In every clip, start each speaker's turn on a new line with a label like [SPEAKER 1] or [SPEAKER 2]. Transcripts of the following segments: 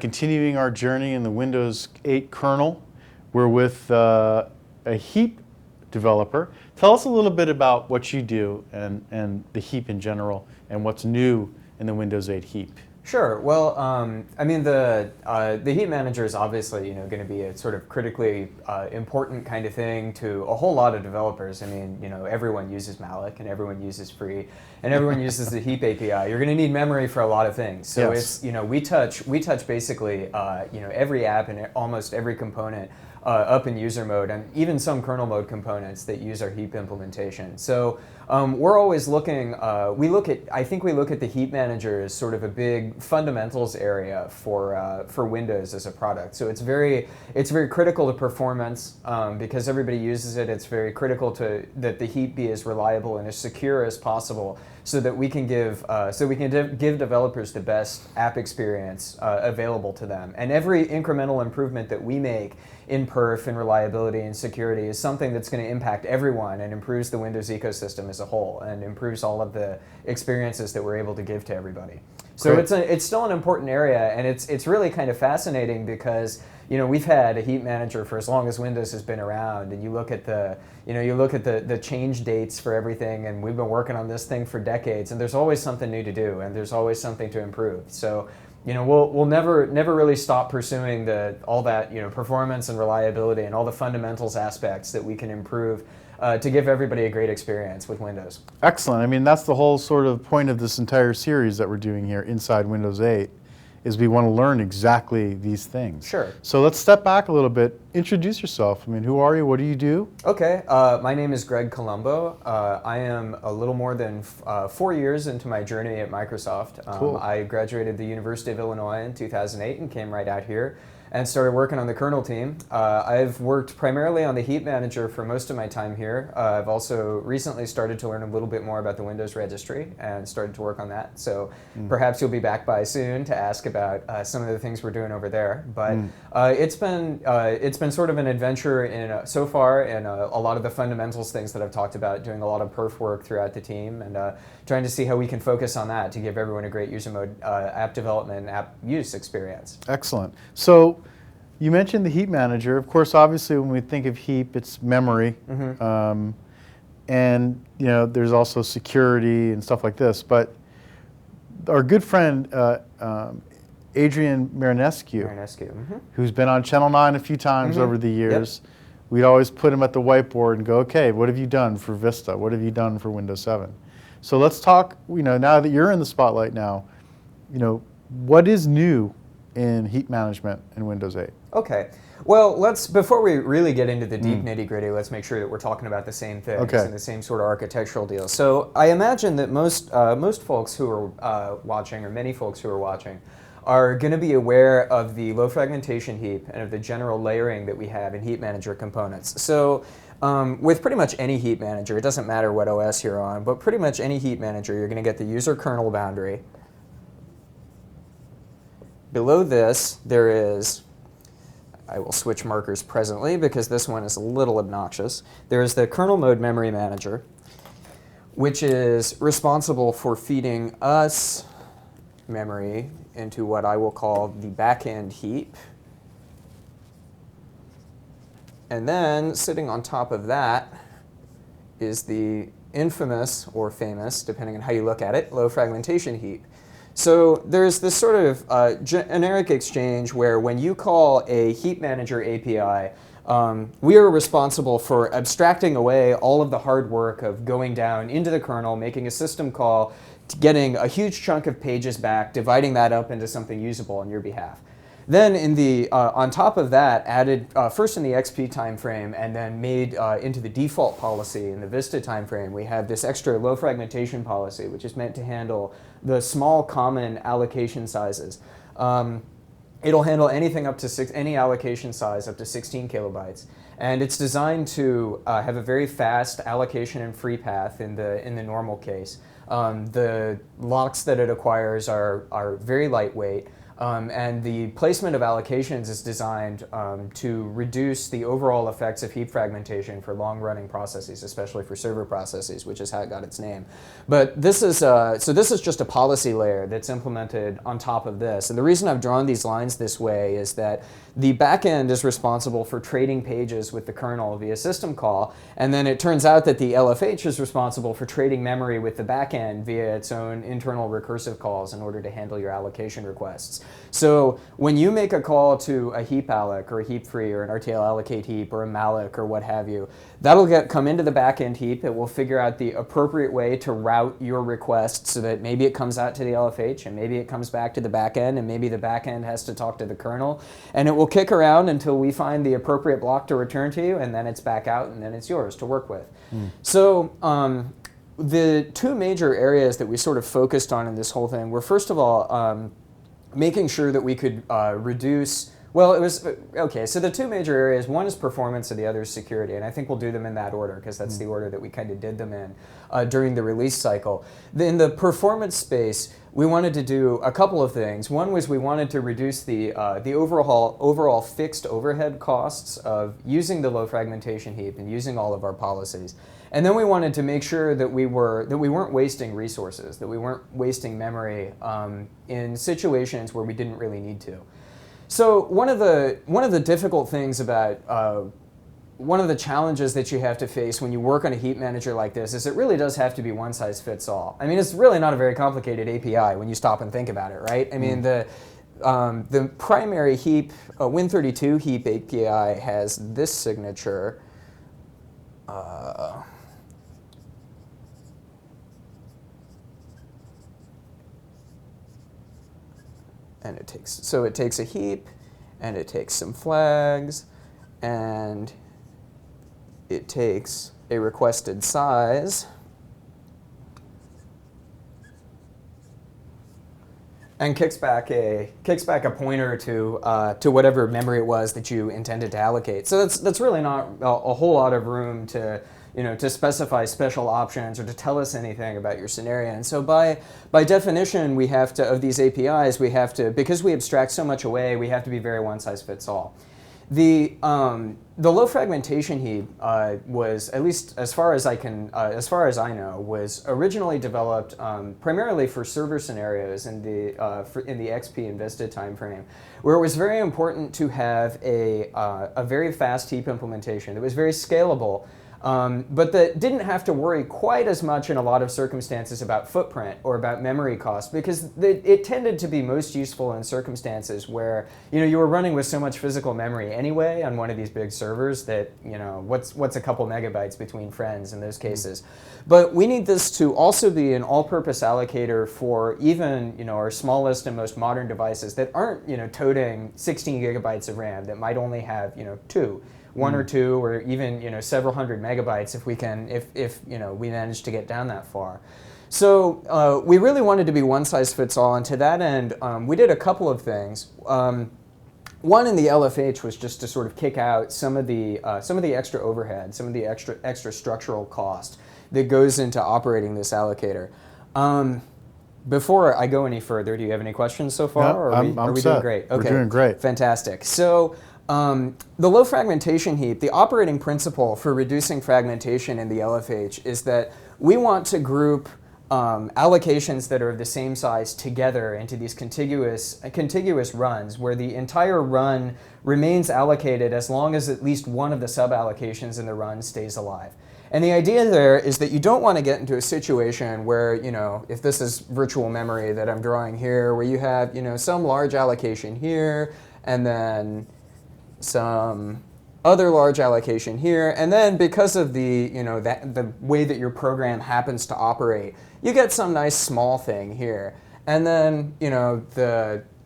[SPEAKER 1] Continuing our journey in the Windows 8 kernel, we're with a Heap developer. Tell us a little bit about what you do and the Heap in general and what's new in the Windows 8 Heap.
[SPEAKER 2] Sure. Well, I mean, the Heap Manager is obviously going to be a sort of critically important kind of thing to a whole lot of developers. I mean, everyone uses malloc and everyone uses free and everyone uses the Heap API. You're going to need memory for a lot of things. So
[SPEAKER 1] yes.
[SPEAKER 2] it's we touch basically every app and almost every component up in user mode, and even some kernel mode components that use our Heap implementation. So we're always looking. I think we look at the Heap Manager as sort of a big fundamentals area for Windows as a product. So it's very critical to performance because everybody uses it. It's very critical that the Heap be as reliable and as secure as possible, so that we can give developers the best app experience available to them. And every incremental improvement that we make in perf and reliability and security is something that's going to impact everyone and improves the Windows ecosystem as a whole and improves all of the experiences that we're able to give to everybody. So it's still an important area, and it's really kind of fascinating because we've had a Heap Manager for as long as Windows has been around, and you look at the change dates for everything, and we've been working on this thing for decades, and there's always something new to do, and there's always something to improve. So we'll never really stop pursuing all that performance and reliability and all the fundamentals aspects that we can improve to give everybody a great experience with Windows.
[SPEAKER 1] Excellent. I mean, that's the whole sort of point of this entire series that we're doing here inside Windows 8, is we want to learn exactly these things.
[SPEAKER 2] Sure.
[SPEAKER 1] So let's step back a little bit. Introduce yourself. I mean, who are you? What do you do?
[SPEAKER 2] Okay. My name is Colombo. I am a little more than 4 years into my journey at Microsoft.
[SPEAKER 1] Cool.
[SPEAKER 2] I graduated the University of Illinois in 2008 and came right out here and started working on the kernel team. I've worked primarily on the Heap Manager for most of my time here. I've also recently started to learn a little bit more about the Windows registry and started to work on that. So perhaps you'll be back by soon to ask about some of the things we're doing over there. But it's been sort of an adventure so far in a lot of the fundamentals things that I've talked about, doing a lot of perf work throughout the team and trying to see how we can focus on that to give everyone a great user mode app development and app use experience.
[SPEAKER 1] Excellent. So you mentioned the Heap Manager. Of course, obviously, when we think of Heap, it's memory. And there's also security and stuff like this. But our good friend, Adrian Marinescu, who's been on Channel 9 a few times over the years, we'd always put him at the whiteboard and go, okay, what have you done for Vista? What have you done for Windows 7? So let's talk, now that you're in the spotlight now, what is new in Heap management in Windows 8?
[SPEAKER 2] Okay. Well, before we really get into the deep nitty-gritty, let's make sure that we're talking about the same things and the same sort of architectural deal. So I imagine that most folks who are watching, or many folks who are watching, are going to be aware of the low fragmentation heap and of the general layering that we have in Heap Manager components. So with pretty much any Heap Manager, it doesn't matter what OS you're on, but pretty much any Heap Manager, you're going to get the user kernel boundary. Below this, there is, I will switch markers presently because this one is a little obnoxious. There is the kernel mode memory manager, which is responsible for feeding us memory into what I will call the backend heap. And then sitting on top of that is the infamous or famous, depending on how you look at it, low fragmentation heap. So there's this sort of generic exchange where when you call a Heap Manager API, we are responsible for abstracting away all of the hard work of going down into the kernel, making a system call, getting a huge chunk of pages back, dividing that up into something usable on your behalf. Then on top of that, added first in the XP timeframe and then made into the default policy in the Vista timeframe, we have this extra low fragmentation policy, which is meant to handle the small common allocation sizes. It'll handle anything up to any allocation size up to 16 kilobytes. And it's designed to have a very fast allocation and free path in the normal case. The locks that it acquires are very lightweight. And the placement of allocations is designed to reduce the overall effects of heap fragmentation for long-running processes, especially for server processes, which is how it got its name. But this is, so this is just a policy layer that's implemented on top of this. And the reason I've drawn these lines this way is that the backend is responsible for trading pages with the kernel via system call, and then it turns out that the LFH is responsible for trading memory with the backend via its own internal recursive calls in order to handle your allocation requests. So when you make a call to a heap alloc or a heap free or an RTL allocate heap or a malloc or what have you, that'll come into the backend heap. It will figure out the appropriate way to route your request so that maybe it comes out to the LFH and maybe it comes back to the backend and maybe the backend has to talk to the kernel, and it will kick around until we find the appropriate block to return to you, and then it's back out and then it's yours to work with. So the two major areas that we sort of focused on in this whole thing were, first of all, making sure that we could reduce, well, it was, okay, so the two major areas, one is performance and the other is security, and I think we'll do them in that order because that's the order that we kind of did them in during the release cycle. In the performance space, we wanted to do a couple of things. One was we wanted to reduce the overall fixed overhead costs of using the low fragmentation heap and using all of our policies. And then we wanted to make sure that we weren't wasting resources, that we weren't wasting memory in situations where we didn't really need to. So one of the difficult things about one of the challenges that you have to face when you work on a heap manager like this is it really does have to be one size fits all. I mean, it's really not a very complicated API when you stop and think about it, right? I mean, the primary heap, Win32 heap API has this signature. And it takes a heap, and it takes some flags, and it takes a requested size, and kicks back a pointer to whatever memory it was that you intended to allocate. So that's really not a whole lot of room to specify special options or to tell us anything about your scenario. And so by definition, we have to, of these APIs, we have to, because we abstract so much away, we have to be very one size fits all. The low fragmentation heap was, at least as far as I know, was originally developed primarily for server scenarios in the XP and Vista timeframe, where it was very important to have a very fast heap implementation that was very scalable. But that didn't have to worry quite as much in a lot of circumstances about footprint or about memory cost, because it tended to be most useful in circumstances where you were running with so much physical memory anyway on one of these big servers that what's a couple megabytes between friends in those cases. But we need this to also be an all-purpose allocator for even our smallest and most modern devices that aren't toting 16 gigabytes of RAM, that might only have one or two, or even several hundred megabytes if we can, if we manage to get down that far. So we really wanted to be one size fits all, and to that end, we did a couple of things. One in the LFH was just to sort of kick out some of the extra overhead, some of the extra structural cost that goes into operating this allocator. Before I go any further, do you have any questions so far?
[SPEAKER 1] No,
[SPEAKER 2] or are we
[SPEAKER 1] set.
[SPEAKER 2] doing great? Okay.
[SPEAKER 1] We're doing great.
[SPEAKER 2] Fantastic. So the low fragmentation heap, the operating principle for reducing fragmentation in the LFH is that we want to group allocations that are of the same size together into these contiguous runs, where the entire run remains allocated as long as at least one of the sub-allocations in the run stays alive. And the idea there is that you don't want to get into a situation where, if this is virtual memory that I'm drawing here, where you have, some large allocation here, and then some other large allocation here, and then because of the the way that your program happens to operate, you get some nice small thing here, and then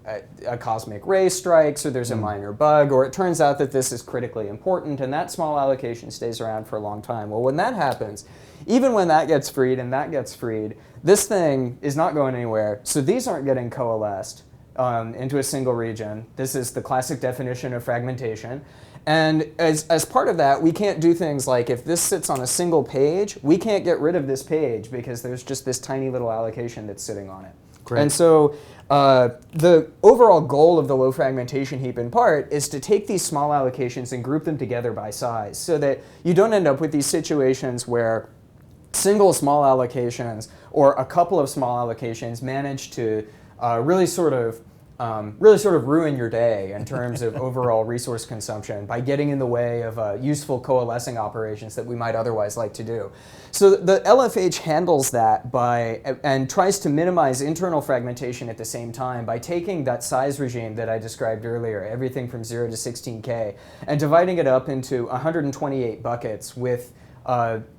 [SPEAKER 2] a cosmic ray strikes, or there's a minor bug, or it turns out that this is critically important, and that small allocation stays around for a long time. Well, when that happens, even when that gets freed and that gets freed, this thing is not going anywhere. So these aren't getting coalesced into a single region. This is the classic definition of fragmentation. And as part of that, we can't do things like, if this sits on a single page, we can't get rid of this page because there's just this tiny little allocation that's sitting on it.
[SPEAKER 1] Great.
[SPEAKER 2] And so the overall goal of the low fragmentation heap in part is to take these small allocations and group them together by size so that you don't end up with these situations where single small allocations or a couple of small allocations manage to really sort of ruin your day in terms of overall resource consumption by getting in the way of useful coalescing operations that we might otherwise like to do. So the LFH handles that and tries to minimize internal fragmentation at the same time by taking that size regime that I described earlier, everything from 0 to 16K, and dividing it up into 128 buckets with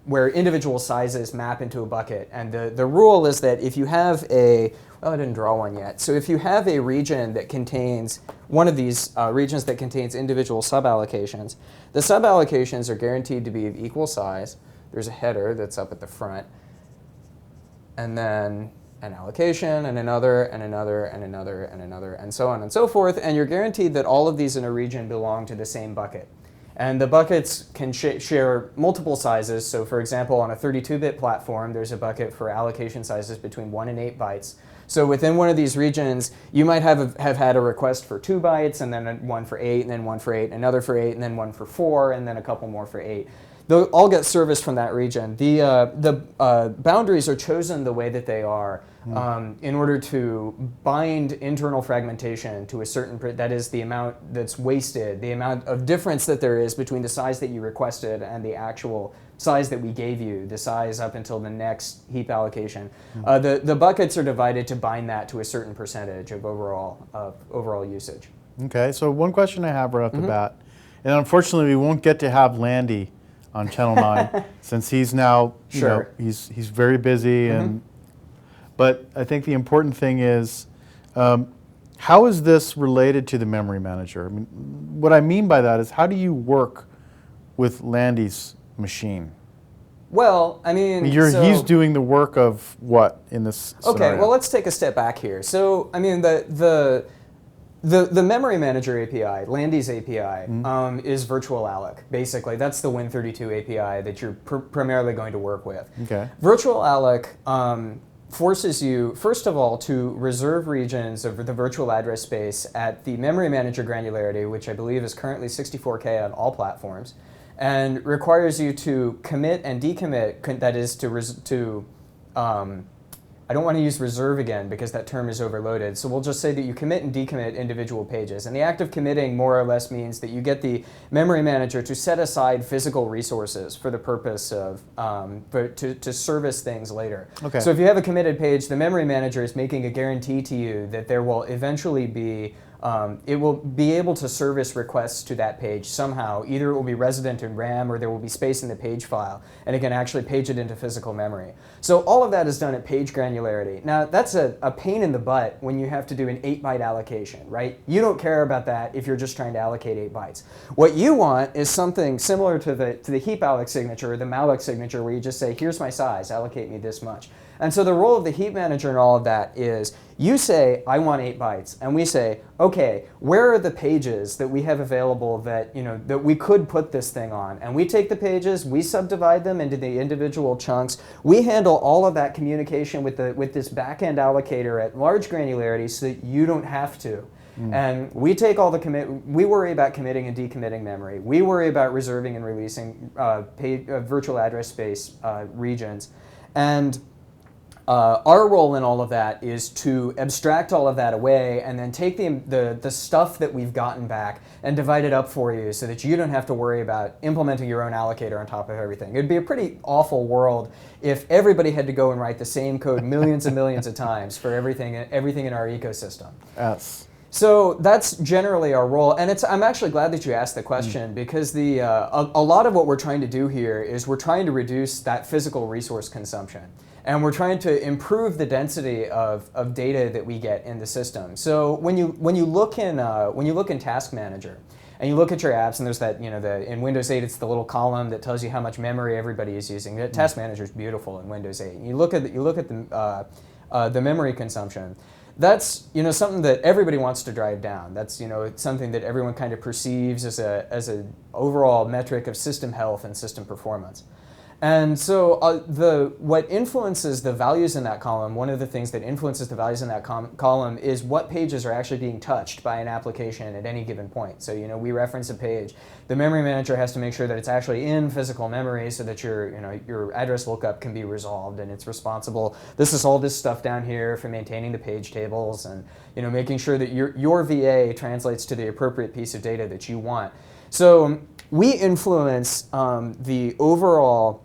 [SPEAKER 2] where individual sizes map into a bucket. And the rule is that if you have well, I didn't draw one yet. So if you have a region that contains one of these regions that contains individual suballocations, the suballocations are guaranteed to be of equal size. There's a header that's up at the front, and then an allocation, and another, and another, and another, and another, and so on and so forth. And you're guaranteed that all of these in a region belong to the same bucket. And the buckets can share multiple sizes. So for example, on a 32-bit platform, there's a bucket for allocation sizes between 1 and 8 bytes. So within one of these regions, you might have had a request for 2 bytes, and then one for 8, and then one for 8, another for 8, and then one for 4, and then a couple more for 8. They'll all get serviced from that region. The boundaries are chosen the way that they are in order to bind internal fragmentation to a certain, that is the amount that's wasted, the amount of difference that there is between the size that you requested and the actual size that we gave you, the size up until the next heap allocation. The buckets are divided to bind that to a certain percentage of overall usage.
[SPEAKER 1] Okay, so one question I have right off the bat, and unfortunately we won't get to have Landy on Channel 9 since he's now, you know, he's very busy, but I think the important thing is, how is this related to the memory manager? I mean, what I mean by that is, how do you work with Landy's machine?
[SPEAKER 2] Well, I mean,
[SPEAKER 1] he's doing the work of what in this scenario?
[SPEAKER 2] Okay, well, let's take a step back here. So, I mean, the memory manager API, Landy's API, is virtual alloc. Basically, that's the Win32 API that you're primarily going to work with.
[SPEAKER 1] Okay.
[SPEAKER 2] Virtual alloc forces you, first of all, to reserve regions of the virtual address space at the memory manager granularity, which I believe is currently 64K on all platforms, and requires you to commit and decommit, that is I don't want to use reserve again because that term is overloaded, so we'll just say that you commit and decommit individual pages. And the act of committing more or less means that you get the memory manager to set aside physical resources for the purpose of, to service things later.
[SPEAKER 1] Okay.
[SPEAKER 2] So if you have a committed page, the memory manager is making a guarantee to you that there will eventually be it will be able to service requests to that page somehow. Either it will be resident in RAM or there will be space in the page file, and it can actually page it into physical memory. So all of that is done at page granularity. Now that's a pain in the butt when you have to do an 8-byte allocation, right? You don't care about that if you're just trying to allocate 8 bytes. What you want is something similar to the heap alloc signature or the malloc signature, where you just say, here's my size, allocate me this much. And so the role of the heap manager in all of that is, you say, I want 8 bytes, and we say, okay, where are the pages that we have available that, that we could put this thing on? And we take the pages, we subdivide them into the individual chunks. We handle all of that communication with this back-end allocator at large granularity so that you don't have to. And we take all we worry about committing and decommitting memory. We worry about reserving and releasing virtual address space regions. And our role in all of that is to abstract all of that away and then take the stuff that we've gotten back and divide it up for you so that you don't have to worry about implementing your own allocator on top of everything. It'd be a pretty awful world if everybody had to go and write the same code millions and millions of times for everything in our ecosystem.
[SPEAKER 1] Yes.
[SPEAKER 2] So that's generally our role, and I'm actually glad that you asked the question because a lot of what we're trying to do here is we're trying to reduce that physical resource consumption. And we're trying to improve the density of data that we get in the system. So when you look in Task Manager, and you look at your apps, and there's that in Windows 8 it's the little column that tells you how much memory everybody is using. Task Manager is beautiful in Windows 8. And you look at the memory consumption. That's something that everybody wants to drive down. That's it's something that everyone kind of perceives as a overall metric of system health and system performance. And so what influences the values in that column, one of the things that influences the values in that column is what pages are actually being touched by an application at any given point. So we reference a page. The memory manager has to make sure that it's actually in physical memory so that your address lookup can be resolved, and it's responsible. This is all this stuff down here for maintaining the page tables and making sure that your VA translates to the appropriate piece of data that you want. So we influence the overall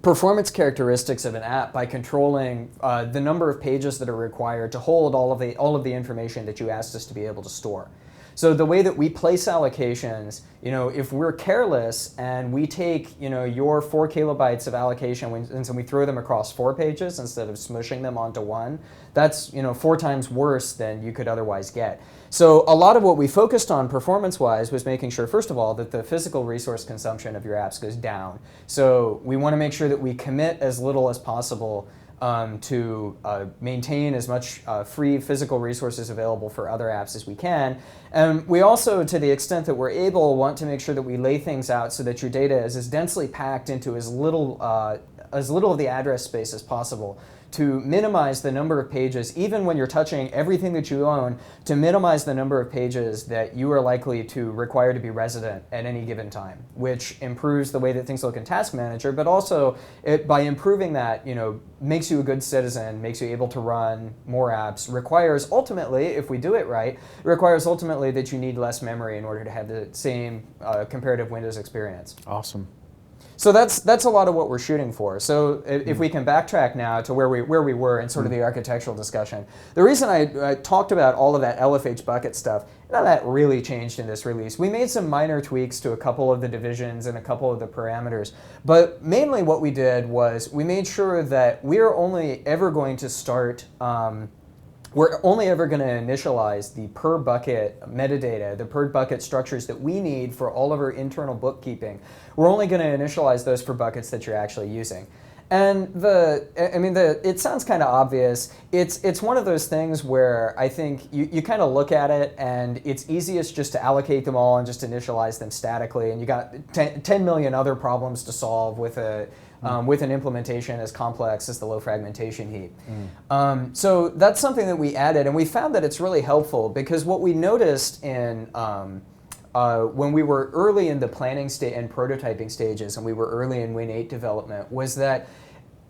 [SPEAKER 2] performance characteristics of an app by controlling the number of pages that are required to hold all of the information that you asked us to be able to store. So the way that we place allocations, if we're careless and we take your 4 kilobytes of allocation and so we throw them across 4 pages instead of smushing them onto one, that's 4 times worse than you could otherwise get. So a lot of what we focused on performance-wise was making sure, first of all, that the physical resource consumption of your apps goes down. So we want to make sure that we commit as little as possible to maintain as much free physical resources available for other apps as we can. And we also, to the extent that we're able, want to make sure that we lay things out so that your data is as densely packed into as little of the address space as possible, to minimize the number of pages, even when you're touching everything that you own, to minimize the number of pages that you are likely to require to be resident at any given time, which improves the way that things look in Task Manager, but also by improving that, makes you a good citizen, makes you able to run more apps, requires ultimately, if we do it right, requires ultimately that you need less memory in order to have the same comparative Windows experience.
[SPEAKER 1] Awesome.
[SPEAKER 2] So that's a lot of what we're shooting for. So if we can backtrack now to where we were in sort of the architectural discussion, the reason I talked about all of that LFH bucket stuff, none of that really changed in this release. We made some minor tweaks to a couple of the divisions and a couple of the parameters, but mainly what we did was we made sure that we're only ever going to start we're only ever going to initialize the per bucket metadata, the per bucket structures that we need for all of our internal bookkeeping. We're only going to initialize those for buckets that you're actually using. And it sounds kind of obvious. It's one of those things where I think you kind of look at it and it's easiest just to allocate them all and just initialize them statically, and you got 10 million other problems to solve with an implementation as complex as the low fragmentation heap. So that's something that we added, and we found that it's really helpful because what we noticed in when we were early in the planning state and prototyping stages, and we were early in Win 8 development, was that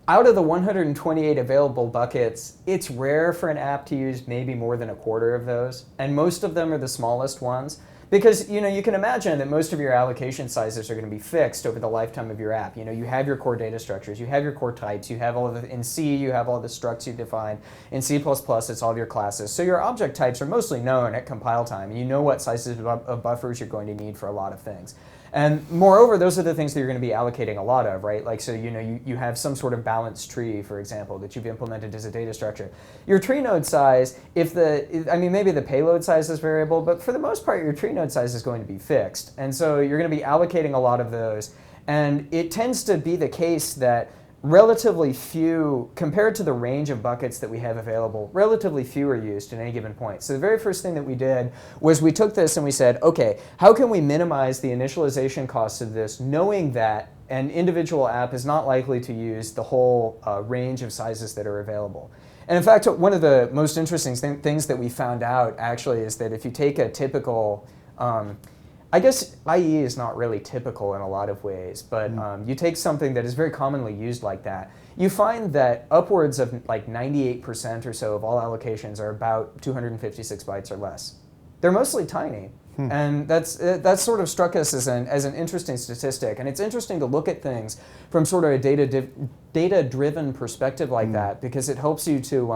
[SPEAKER 2] out of the 128 available buckets, it's rare for an app to use maybe more than a quarter of those, and most of them are the smallest ones. Because you can imagine that most of your allocation sizes are going to be fixed over the lifetime of your app. You have your core data structures, you have your core types, you have in C, you have all the structs you define. In C++, it's all of your classes. So your object types are mostly known at compile time, and you know what sizes of buffers you're going to need for a lot of things. And moreover, those are the things that you're going to be allocating a lot of, right? Like, so you have some sort of balanced tree, for example, that you've implemented as a data structure. Your tree node size, maybe the payload size is variable, but for the most part, your tree node size is going to be fixed. And so you're going to be allocating a lot of those. And it tends to be the case that relatively few, compared to the range of buckets that we have available, relatively few are used at any given point. So the very first thing that we did was we took this and we said, okay, how can we minimize the initialization costs of this, knowing that an individual app is not likely to use the whole range of sizes that are available. And in fact, one of the most interesting things that we found out actually is that if you take a typical, I guess IE is not really typical in a lot of ways, but you take something that is very commonly used like that, you find that upwards of like 98% or so of all allocations are about 256 bytes or less. They're mostly tiny. And that's sort of struck us as an interesting statistic. And it's interesting to look at things from sort of a data-driven perspective like that, because it helps you to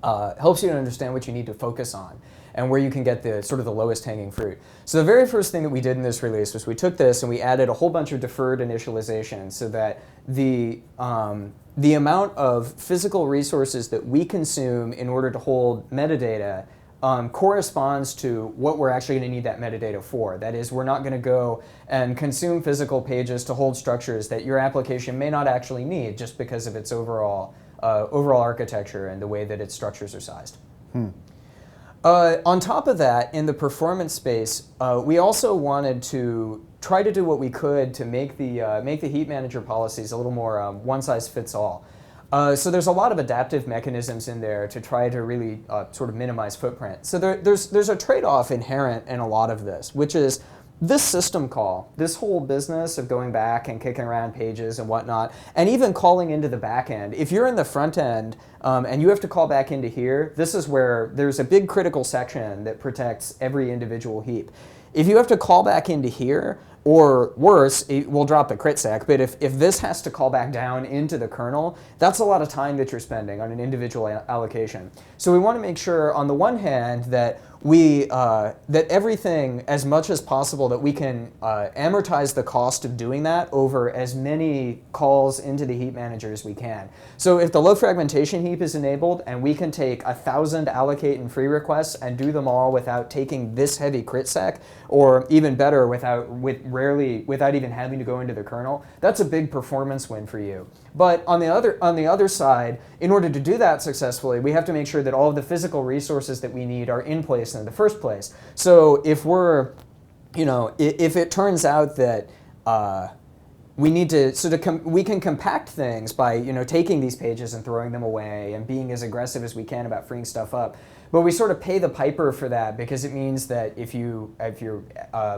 [SPEAKER 2] understand what you need to focus on and where you can get the sort of the lowest hanging fruit. So the very first thing that we did in this release was we took this and we added a whole bunch of deferred initialization so that the amount of physical resources that we consume in order to hold metadata corresponds to what we're actually going to need that metadata for. That is, we're not going to go and consume physical pages to hold structures that your application may not actually need just because of its overall architecture and the way that its structures are sized. On top of that, in the performance space, we also wanted to try to do what we could to make the heap manager policies a little more one-size-fits-all. So there's a lot of adaptive mechanisms in there to try to really sort of minimize footprint. So there's a trade-off inherent in a lot of this, which is this system call, this whole business of going back and kicking around pages and whatnot, and even calling into the back end. If you're in the front end and you have to call back into here, this is where there's a big critical section that protects every individual heap. If you have to call back into here, or worse, it will drop the crit sec, but if this has to call back down into the kernel, that's a lot of time that you're spending on an individual allocation. So we want to make sure, on the one hand, that that everything, as much as possible, that we can amortize the cost of doing that over as many calls into the heap manager as we can. So if the low fragmentation heap is enabled and we can take 1,000 allocate and free requests and do them all without taking this heavy crit sec, or even better, without even having to go into the kernel, that's a big performance win for you. But on the other side, in order to do that successfully, we have to make sure that all of the physical resources that we need are in place in the first place. So if if it turns out that we need to we can compact things by taking these pages and throwing them away and being as aggressive as we can about freeing stuff up. But we sort of pay the piper for that, because it means that if your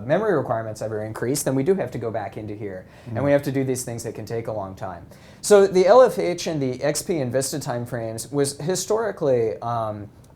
[SPEAKER 2] memory requirements ever increase, then we do have to go back into here. And we have to do these things that can take a long time. So the LFH and the XP and Vista timeframes was historically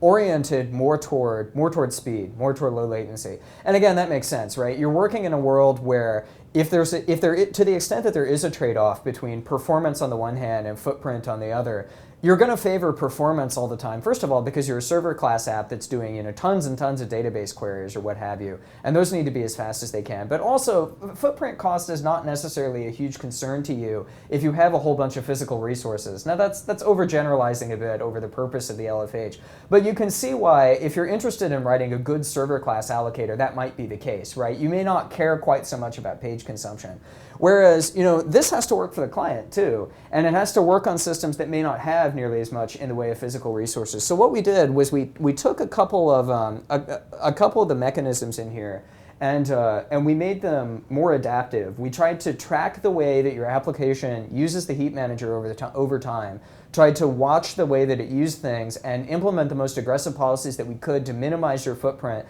[SPEAKER 2] oriented more toward speed, more toward low latency. And again, that makes sense, right? You're working in a world where to the extent that there is a trade-off between performance on the one hand and footprint on the other, you're going to favor performance all the time. First of all, because you're a server class app that's doing tons and tons of database queries or what have you, and those need to be as fast as they can. But also, footprint cost is not necessarily a huge concern to you if you have a whole bunch of physical resources. Now that's overgeneralizing a bit over the purpose of the LFH, but you can see why, if you're interested in writing a good server class allocator, that might be the case, right? You may not care quite so much about page consumption. Whereas, this has to work for the client too, and it has to work on systems that may not have nearly as much in the way of physical resources. So what we did was we took a couple of the mechanisms in here, and we made them more adaptive. We tried to track the way that your application uses the heap manager over time, tried to watch the way that it used things, and implement the most aggressive policies that we could to minimize your footprint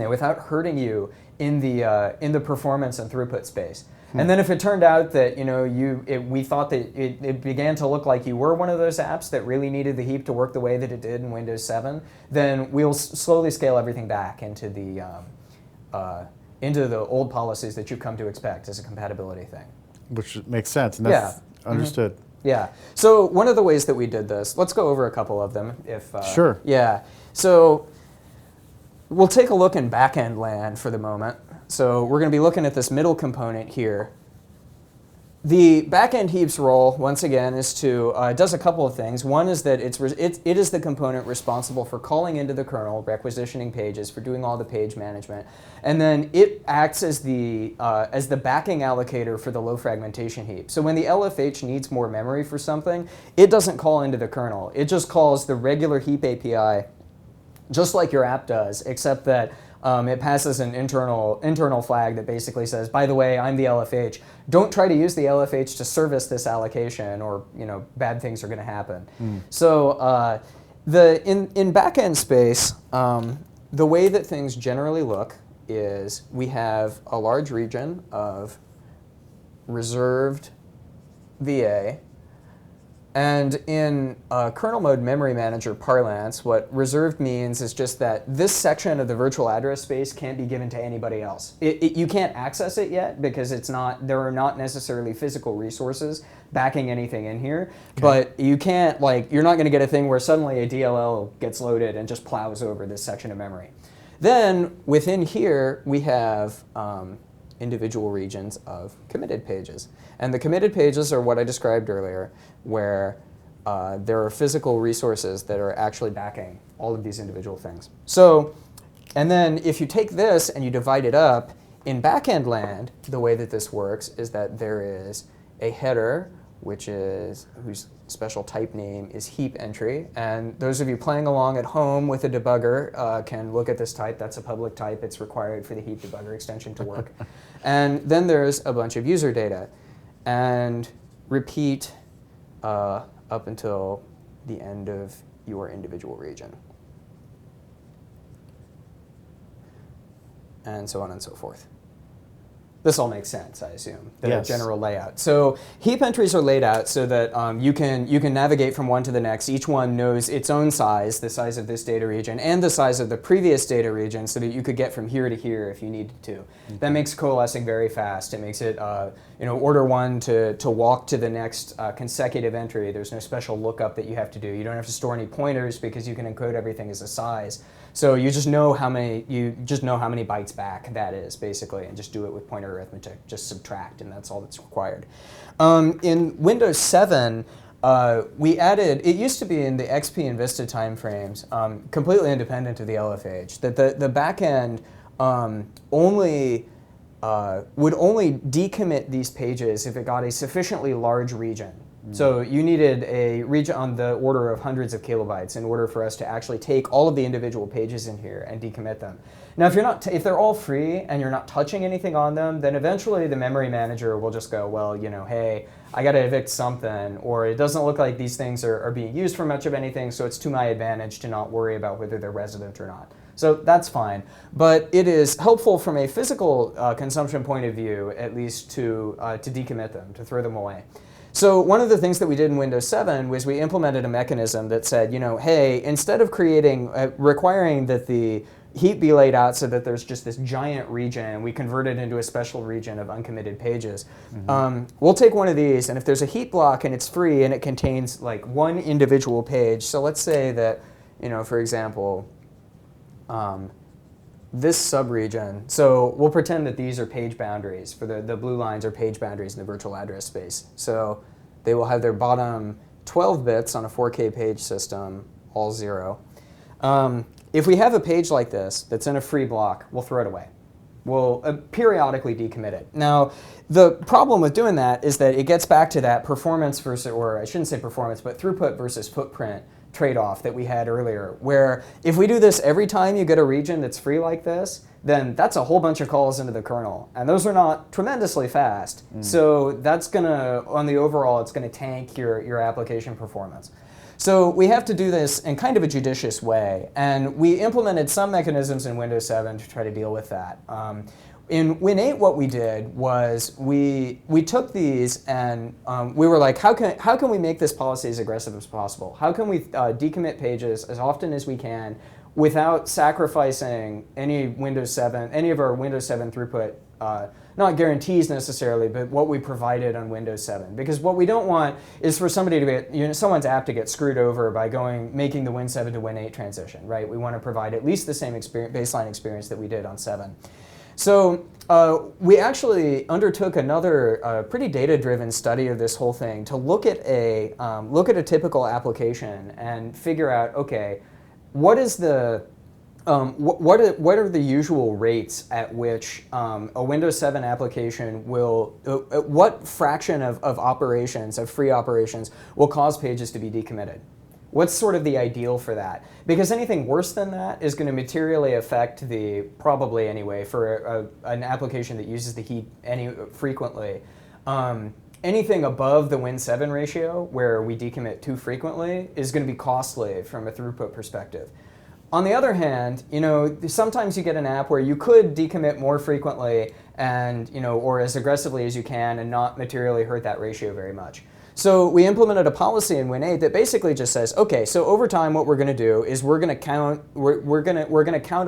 [SPEAKER 2] without hurting you in the performance and throughput space. And then if it turned out that we thought that it began to look like you were one of those apps that really needed the heap to work the way that it did in Windows 7, then we'll slowly scale everything back into the old policies that you've come to expect as a compatibility thing.
[SPEAKER 1] Which makes sense, and that's understood.
[SPEAKER 2] Yeah. So one of the ways that we did this, let's go over a couple of them.
[SPEAKER 1] Sure.
[SPEAKER 2] Yeah. So we'll take a look in backend land for the moment. So we're going to be looking at this middle component here. The backend heap's role, once again, is it does a couple of things. One is that it is the component responsible for calling into the kernel, requisitioning pages, for doing all the page management, and then it acts as the backing allocator for the low fragmentation heap. So when the LFH needs more memory for something, it doesn't call into the kernel. It just calls the regular heap API, just like your app does, except that it passes an internal flag that basically says, by the way, I'm the LFH. Don't try to use the LFH to service this allocation, or bad things are going to happen. So in backend space, the way that things generally look is we have a large region of reserved VA. And in kernel mode memory manager parlance, what reserved means is just that this section of the virtual address space can't be given to anybody else. You can't access it yet because there are not necessarily physical resources backing anything in here. Okay. But you can't, you're not going to get a thing where suddenly a DLL gets loaded and just plows over this section of memory. Then within here, we have individual regions of committed pages. And the committed pages are what I described earlier, where there are physical resources that are actually backing all of these individual things. So, and then if you take this and you divide it up, in backend land, the way that this works is that there is a header whose special type name is heap entry. And those of you playing along at home with a debugger can look at this type. That's a public type. It's required for the heap debugger extension to work. And then there's a bunch of user data. And repeat up until the end of your individual region. And so on and so forth. This all makes sense, I assume, the
[SPEAKER 1] yes.
[SPEAKER 2] general layout. So heap entries are laid out so that you can navigate from one to the next. Each one knows its own size, the size of this data region, and the size of the previous data region, so that you could get from here to here if you needed to. Okay. That makes coalescing very fast. It makes it order one to walk to the next consecutive entry. There's no special lookup that you have to do. You don't have to store any pointers because you can encode everything as a size. So you just know how many bytes back that is, basically, and just do it with pointer arithmetic. Just subtract, and that's all that's required. In Windows 7, we added, it used to be in the XP and Vista timeframes, completely independent of the LFH, that the backend would only decommit these pages if it got a sufficiently large region. So you needed a region on the order of hundreds of kilobytes in order for us to actually take all of the individual pages in here and decommit them. Now, if they're all free and you're not touching anything on them, then eventually the memory manager will just go, well, hey, I got to evict something, or it doesn't look like these things are being used for much of anything, so it's to my advantage to not worry about whether they're resident or not. So that's fine. But it is helpful from a physical consumption point of view, at least, to decommit them, to throw them away. So one of the things that we did in Windows 7 was we implemented a mechanism that said, hey, instead of requiring that the heap be laid out so that there's just this giant region, we convert it into a special region of uncommitted pages. Mm-hmm. We'll take one of these, and if there's a heap block and it's free and it contains like one individual page, so let's say that, for example, this subregion, so we'll pretend that these are page boundaries. For the blue lines are page boundaries in the virtual address space. So they will have their bottom 12 bits on a 4K page system, all 0. If we have a page like this that's in a free block, we'll throw it away. We'll periodically decommit it. Now, the problem with doing that is that it gets back to that performance versus, or I shouldn't say performance, but throughput versus footprint trade-off that we had earlier, where if we do this every time you get a region that's free like this, then that's a whole bunch of calls into the kernel, and those are not tremendously fast. So that's gonna, on the overall, it's gonna tank your application performance. So we have to do this in kind of a judicious way, and we implemented some mechanisms in Windows 7 to try to deal with that. In Win 8, what we did was we took these and we were like, how can we make this policy as aggressive as possible? How can we decommit pages as often as we can without sacrificing any of our Windows 7 throughput, not guarantees necessarily, but what we provided on Windows 7. Because what we don't want is for somebody to get, someone's app to get screwed over by making the Win 7 to Win 8 transition, right? We want to provide at least the same baseline experience that we did on 7. So we actually undertook another pretty data-driven study of this whole thing to look at a typical application and figure out, okay, what is the what are the usual rates at which a Windows 7 application will, what fraction of operations, of free operations, will cause pages to be decommitted? What's sort of the ideal for that? Because anything worse than that is going to materially affect probably anyway, for an application that uses the heap frequently. Anything above the Win7 ratio, where we decommit too frequently, is going to be costly from a throughput perspective. On the other hand, sometimes you get an app where you could decommit more frequently and, or as aggressively as you can and not materially hurt that ratio very much. So we implemented a policy in Win 8 that basically just says, okay, so over time what we're going to do is we're going to count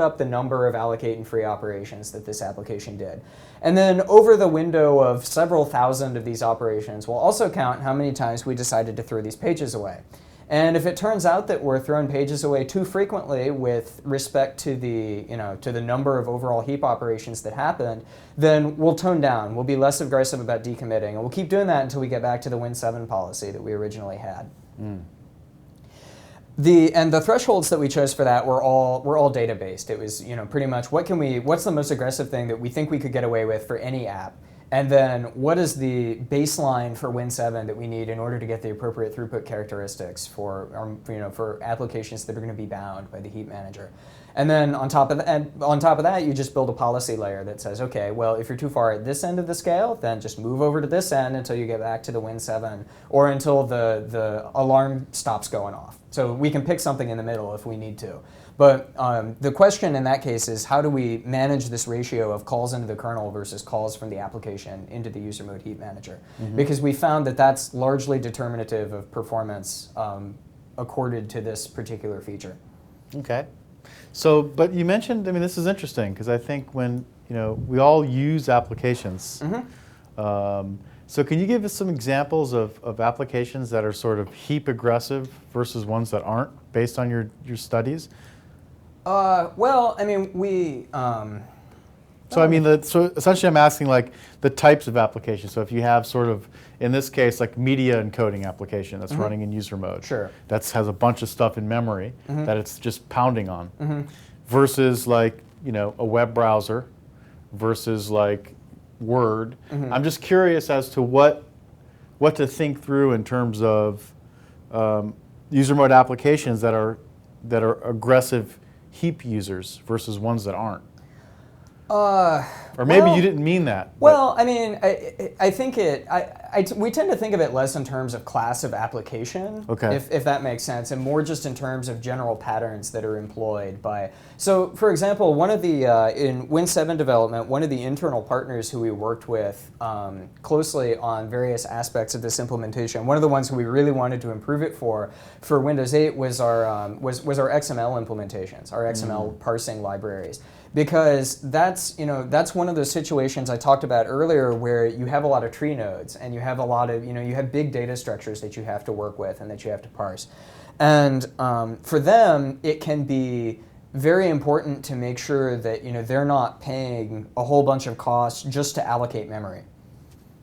[SPEAKER 2] up the number of allocate and free operations that this application did. And then over the window of several thousand of these operations, we'll also count how many times we decided to throw these pages away. And if it turns out that we're throwing pages away too frequently with respect to the number of overall heap operations that happened, then we'll tone down. We'll be less aggressive about decommitting, and we'll keep doing that until we get back to the Win7 policy that we originally had. The thresholds that we chose for that were all data-based. It was pretty much what's the most aggressive thing that we think we could get away with for any app. And then what is the baseline for Win7 that we need in order to get the appropriate throughput characteristics for for applications that are going to be bound by the Heap manager. And then on top of that, you just build a policy layer that says, okay, well, if you're too far at this end of the scale, then just move over to this end until you get back to the Win7 or until the alarm stops going off. So we can pick something in the middle if we need to. But the question in that case is, how do we manage this ratio of calls into the kernel versus calls from the application into the user mode Heap manager? Because we found that that's largely determinative of performance accorded to this particular feature.
[SPEAKER 1] Okay. So, but you mentioned, I mean, this is interesting because I think when, we all use applications. So can you give us some examples of applications that are sort of heap aggressive versus ones that aren't, based on your studies?
[SPEAKER 2] Well, I mean,
[SPEAKER 1] So I mean, so essentially I'm asking like the types of applications. So if you have sort of, in this case, like media encoding application that's running in user mode.
[SPEAKER 2] Sure.
[SPEAKER 1] That has a bunch of stuff in memory that it's just pounding on. Versus like, a web browser versus like Word. I'm just curious as to what to think through in terms of user mode applications that are aggressive heap users versus ones that aren't. Or maybe you didn't mean that.
[SPEAKER 2] Well, I mean, I think we tend to think of it less in terms of class of application, if that makes sense, and more just in terms of general patterns that are employed by. So, for example, one of the in Win7 development, one of the internal partners who we worked with closely on various aspects of this implementation, one of the ones who we really wanted to improve it for Windows 8 was our XML implementations, our XML parsing libraries. Because that's one of those situations I talked about earlier where you have a lot of tree nodes and you have a lot of, you have big data structures that you have to work with and that you have to parse. And for them, it can be very important to make sure that, they're not paying a whole bunch of costs just to allocate memory.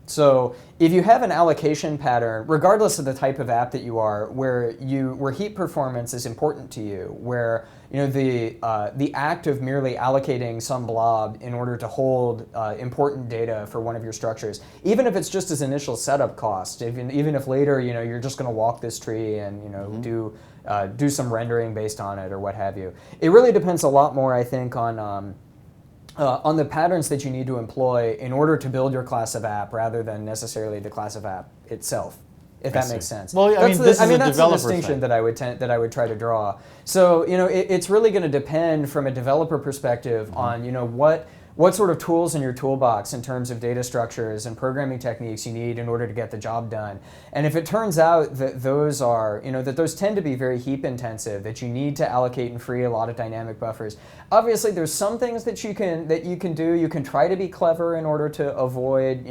[SPEAKER 2] So if you have an allocation pattern, regardless of the type of app that you are, where heap performance is important to you, where the act of merely allocating some blob in order to hold important data for one of your structures, even if it's just as initial setup cost, even if later you're just going to walk this tree and do some rendering based on it or what have you, it really depends a lot more, I think, on the patterns that you need to employ in order to build your class of app rather than necessarily the class of app itself, if that makes sense.
[SPEAKER 1] Well, that's the
[SPEAKER 2] distinction that I would try to draw. So, it's really going to depend from a developer perspective on, what sort of tools in your toolbox in terms of data structures and programming techniques you need in order to get the job done. And if it turns out that those are, that those tend to be very heap intensive, that you need to allocate and free a lot of dynamic buffers, obviously there's some things that you can do. You can try to be clever in order to avoid,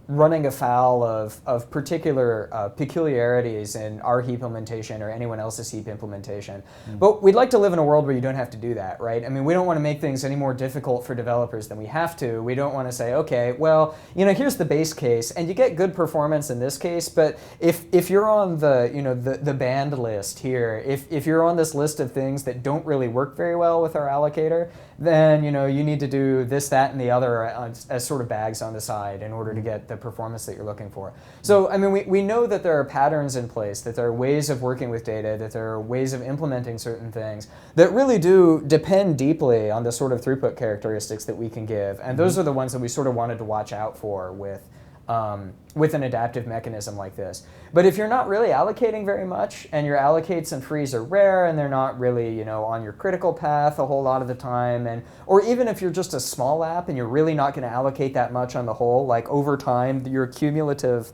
[SPEAKER 2] running afoul of particular peculiarities in our heap implementation or anyone else's heap implementation. But we'd like to live in a world where you don't have to do that, right? I mean, we don't want to make things any more difficult for developers than we have to. We don't want to say, okay, well, here's the base case, and you get good performance in this case, but if you're on the banned list here, if you're on this list of things that don't really work very well with our allocator, then you need to do this, that, and the other as sort of bags on the side in order to get the performance that you're looking for. So, I mean, we know that there are patterns in place, that there are ways of working with data, that there are ways of implementing certain things that really do depend deeply on the sort of throughput characteristics that we can give. And those are the ones that we sort of wanted to watch out for with an adaptive mechanism like this. But if you're not really allocating very much, and your allocates and frees are rare, and they're not really, on your critical path a whole lot of the time, or even if you're just a small app and you're really not going to allocate that much on the whole, like over time, your cumulative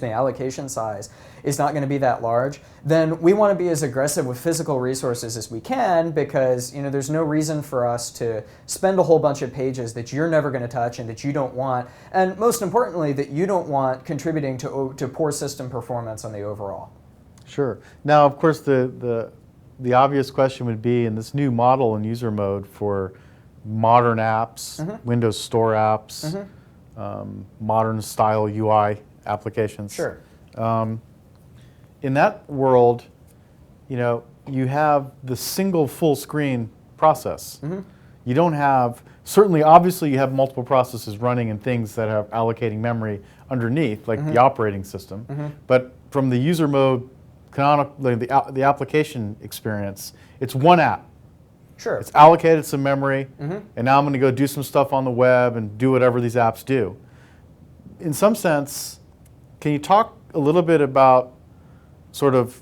[SPEAKER 2] allocation size is not going to be that large, then we want to be as aggressive with physical resources as we can, because there's no reason for us to spend a whole bunch of pages that you're never going to touch and that you don't want, and most importantly, that you don't want contributing to poor system performance on the overall.
[SPEAKER 1] Sure. Now, of course, the obvious question would be, in this new model in user mode for modern apps, Windows Store apps, modern style UI applications.
[SPEAKER 2] Sure.
[SPEAKER 1] In that world, you have the single full screen process. you don't have, certainly, obviously, you have multiple processes running and things that are allocating memory underneath, like the operating system. But from the user mode, the application experience, it's one app.
[SPEAKER 2] Sure.
[SPEAKER 1] It's allocated some memory, and now I'm going to go do some stuff on the web and do whatever these apps do. In some sense, can you talk a little bit about sort of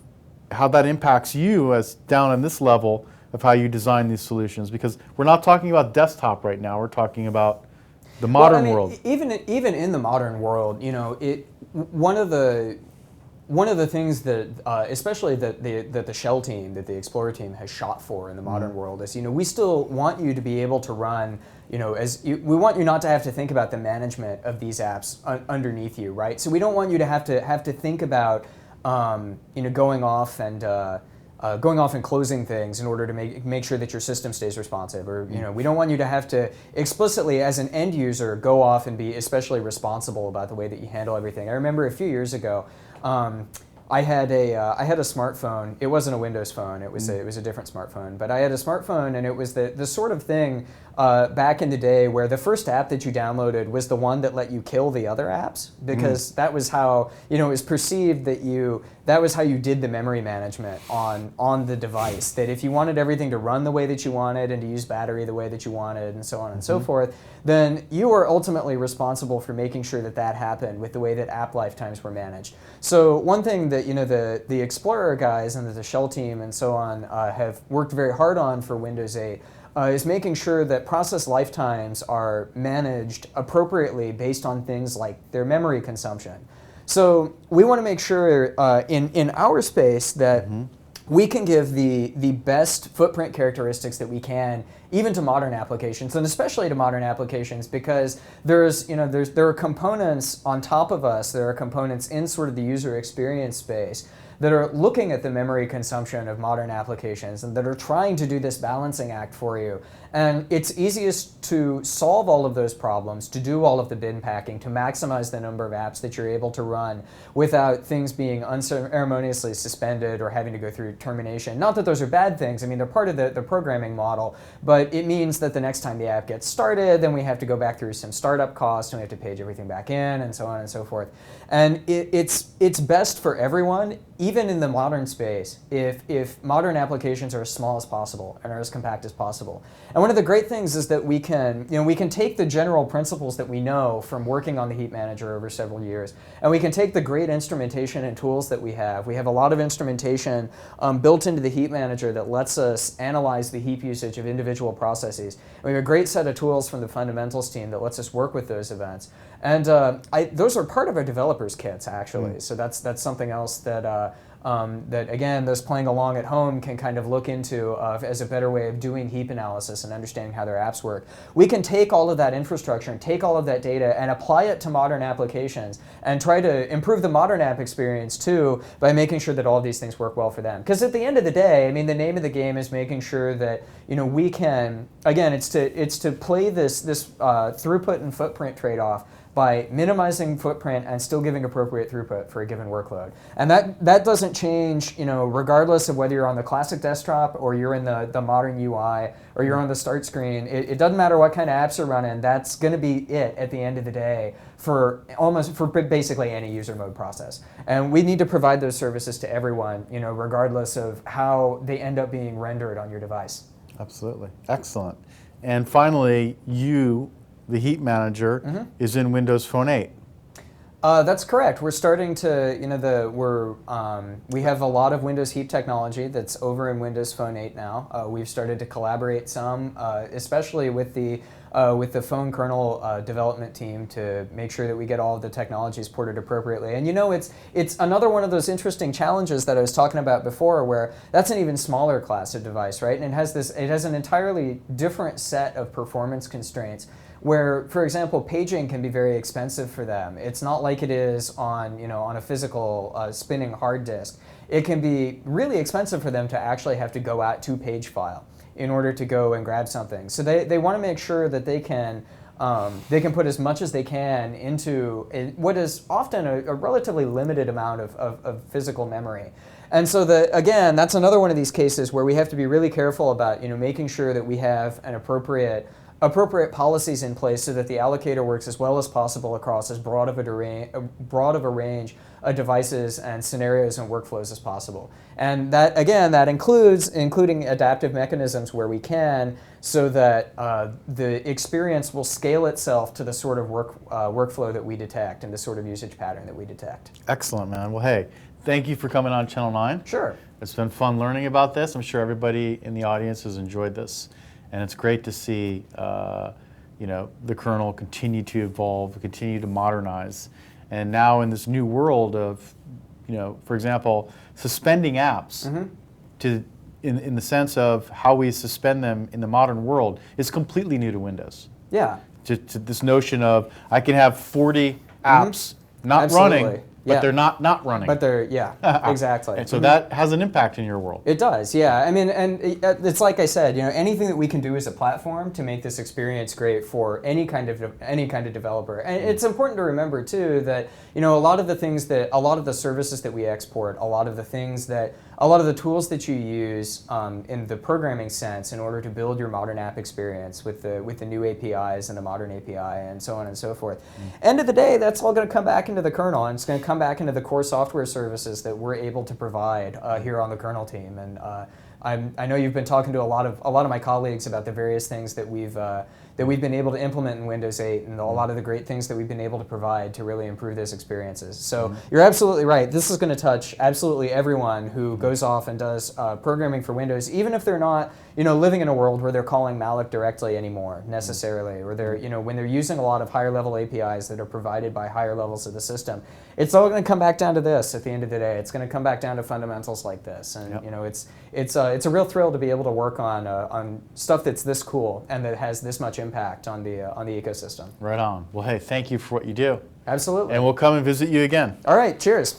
[SPEAKER 1] how that impacts you as down on this level of how you design these solutions? Because we're not talking about desktop right now. We're talking about the modern world.
[SPEAKER 2] Even in the modern world, one of the things that, especially that the shell team, that the Explorer team has shot for in the modern world is, we still want you to be able to run, we want you not to have to think about the management of these apps underneath you, right? So we don't want you to have to think about, going off and closing things in order to make sure that your system stays responsive, or we don't want you to have to explicitly, as an end user, go off and be especially responsible about the way that you handle everything. I remember a few years ago, I had a smartphone. It wasn't a Windows phone. It was a different smartphone. But I had a smartphone, and it was the sort of thing back in the day where the first app that you downloaded was the one that let you kill the other apps, because that was how it was perceived that was how you did the memory management on the device. That if you wanted everything to run the way that you wanted and to use battery the way that you wanted and so on and so forth, then you were ultimately responsible for making sure that happened with the way that app lifetimes were managed. So one thing that the Explorer guys and the shell team and so on have worked very hard on for Windows 8 is making sure that process lifetimes are managed appropriately based on things like their memory consumption. So we want to make sure in our space that we can give the best footprint characteristics that we can, even to modern applications, and especially to modern applications, because there are components on top of us, there are components in sort of the user experience space that are looking at the memory consumption of modern applications and that are trying to do this balancing act for you. And it's easiest to solve all of those problems, to do all of the bin packing, to maximize the number of apps that you're able to run without things being unceremoniously suspended or having to go through termination. Not that those are bad things. I mean, they're part of the programming model, but it means that the next time the app gets started, then we have to go back through some startup costs and we have to page everything back in and so on and so forth. And it's best for everyone, even in the modern space, if modern applications are as small as possible and are as compact as possible. And one of the great things is that we can take the general principles that we know from working on the Heap Manager over several years, and we can take the great instrumentation and tools that we have. We have a lot of instrumentation built into the Heap Manager that lets us analyze the heap usage of individual processes. And we have a great set of tools from the fundamentals team that lets us work with those events. And those are part of our developers' kits, actually. So that's something else that again, those playing along at home can kind of look into as a better way of doing heap analysis and understanding how their apps work. We can take all of that infrastructure and take all of that data and apply it to modern applications and try to improve the modern app experience too by making sure that all of these things work well for them. Because at the end of the day, I mean, the name of the game is making sure that we can, again, it's to play this throughput and footprint trade-off by minimizing footprint and still giving appropriate throughput for a given workload. And that doesn't change, regardless of whether you're on the classic desktop or you're in the modern UI or you're on the start screen. It doesn't matter what kind of apps are running. That's going to be it at the end of the day for basically any user mode process. And we need to provide those services to everyone, regardless of how they end up being rendered on your device.
[SPEAKER 1] Absolutely. Excellent. And finally, the Heap Manager is in Windows Phone 8.
[SPEAKER 2] That's correct. We're starting to, we have a lot of Windows Heap technology that's over in Windows Phone 8 now. We've started to collaborate some, especially with the phone kernel development team to make sure that we get all of the technologies ported appropriately. And it's another one of those interesting challenges that I was talking about before, where that's an even smaller class of device, right? And it has an entirely different set of performance constraints, where, for example, paging can be very expensive for them. It's not like it is on a physical spinning hard disk. It can be really expensive for them to actually have to go out to page file in order to go and grab something. So they want to make sure that they can put as much as they can into what is often a relatively limited amount of physical memory. And so again, that's another one of these cases where we have to be really careful about making sure that we have an appropriate policies in place so that the allocator works as well as possible across as broad of a range of devices and scenarios and workflows as possible. And that, again, that including adaptive mechanisms where we can, so that the experience will scale itself to the sort of workflow that we detect and the sort of usage pattern that we detect.
[SPEAKER 1] Excellent, man. Well, hey, thank you for coming on Channel 9.
[SPEAKER 2] Sure.
[SPEAKER 1] It's been fun learning about this. I'm sure everybody in the audience has enjoyed this. And it's great to see the kernel continue to evolve, continue to modernize. And now in this new world of, for example, suspending apps in the sense of how we suspend them in the modern world is completely new to Windows.
[SPEAKER 2] Yeah.
[SPEAKER 1] To this notion of I can have 40 apps not running, but they're not running.
[SPEAKER 2] But they're, exactly.
[SPEAKER 1] And so that has an impact in your world.
[SPEAKER 2] It does, yeah. I mean, and it's like I said, anything that we can do as a platform to make this experience great for any kind of developer. And it's important to remember too that a lot of the services that we export, a lot of the tools that you use in the programming sense in order to build your modern app experience with the new APIs and the modern API and so on and so forth. End of the day, that's all going to come back into the kernel, and it's going to come back into the core software services that we're able to provide here on the kernel team. And I know you've been talking to a lot of my colleagues about the various things that we've been able to implement in Windows 8 and a lot of the great things that we've been able to provide to really improve those experiences. So you're absolutely right. This is going to touch absolutely everyone who goes off and does programming for Windows, even if they're not living in a world where they're calling malloc directly anymore necessarily, or they're when they're using a lot of higher level APIs that are provided by higher levels of the system. It's all going to come back down to this at the end of the day. It's going to come back down to fundamentals like this, and it's a real thrill to be able to work on stuff that's this cool and that has this much impact on the ecosystem.
[SPEAKER 1] Right on. Well, hey, thank you for what you do.
[SPEAKER 2] Absolutely.
[SPEAKER 1] And we'll come and visit you again.
[SPEAKER 2] All right, cheers.